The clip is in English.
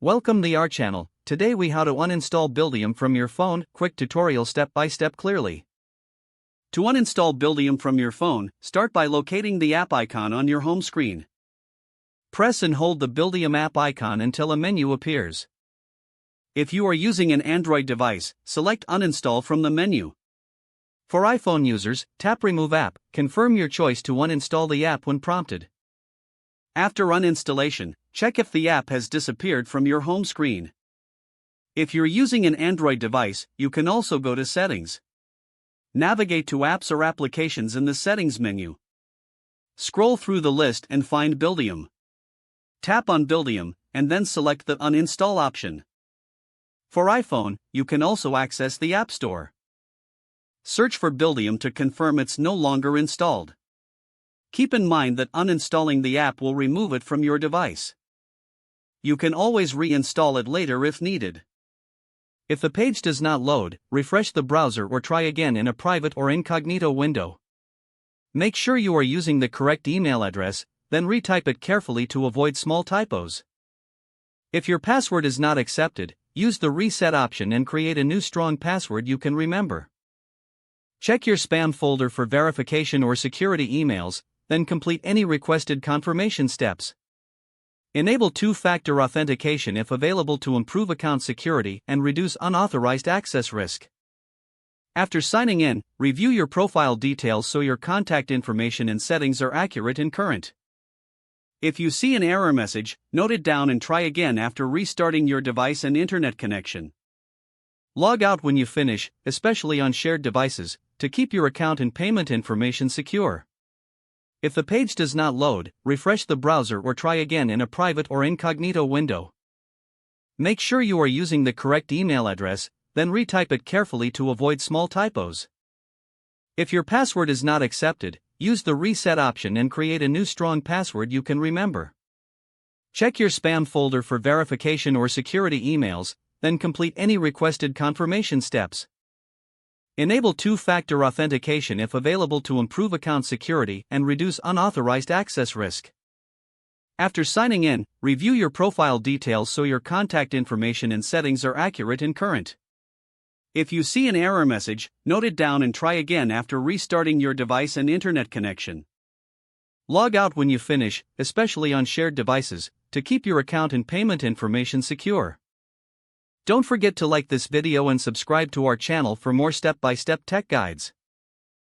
Welcome to our channel. Today we how to uninstall Buildium from your phone. Quick tutorial step by step clearly. To uninstall Buildium from your phone, start by locating the app icon on your home screen. Press and hold the Buildium app icon until a menu appears. If you are using an Android device, select Uninstall from the menu. For iPhone users, tap Remove App. Confirm your choice to uninstall the app when prompted. After uninstallation, check if the app has disappeared from your home screen. If you're using an Android device, you can also go to Settings. Navigate to Apps or Applications in the Settings menu. Scroll through the list and find Buildium. Tap on Buildium, and then select the Uninstall option. For iPhone, you can also access the App Store. Search for Buildium to confirm it's no longer installed. Keep in mind that uninstalling the app will remove it from your device. You can always reinstall it later if needed. If the page does not load, refresh the browser or try again in a private or incognito window. Make sure you are using the correct email address, then retype it carefully to avoid small typos. If your password is not accepted, use the reset option and create a new strong password you can remember. Check your spam folder for verification or security emails, then complete any requested confirmation steps. Enable two-factor authentication if available to improve account security and reduce unauthorized access risk. After signing in, review your profile details so your contact information and settings are accurate and current. If you see an error message, note it down and try again after restarting your device and internet connection. Log out when you finish, especially on shared devices, to keep your account and payment information secure. If the page does not load, refresh the browser or try again in a private or incognito window. Make sure you are using the correct email address, then retype it carefully to avoid small typos. If your password is not accepted, use the reset option and create a new strong password you can remember. Check your spam folder for verification or security emails, then complete any requested confirmation steps. Enable two-factor authentication if available to improve account security and reduce unauthorized access risk. After signing in, review your profile details so your contact information and settings are accurate and current. If you see an error message, note it down and try again after restarting your device and internet connection. Log out when you finish, especially on shared devices, to keep your account and payment information secure. Don't forget to like this video and subscribe to our channel for more step-by-step tech guides.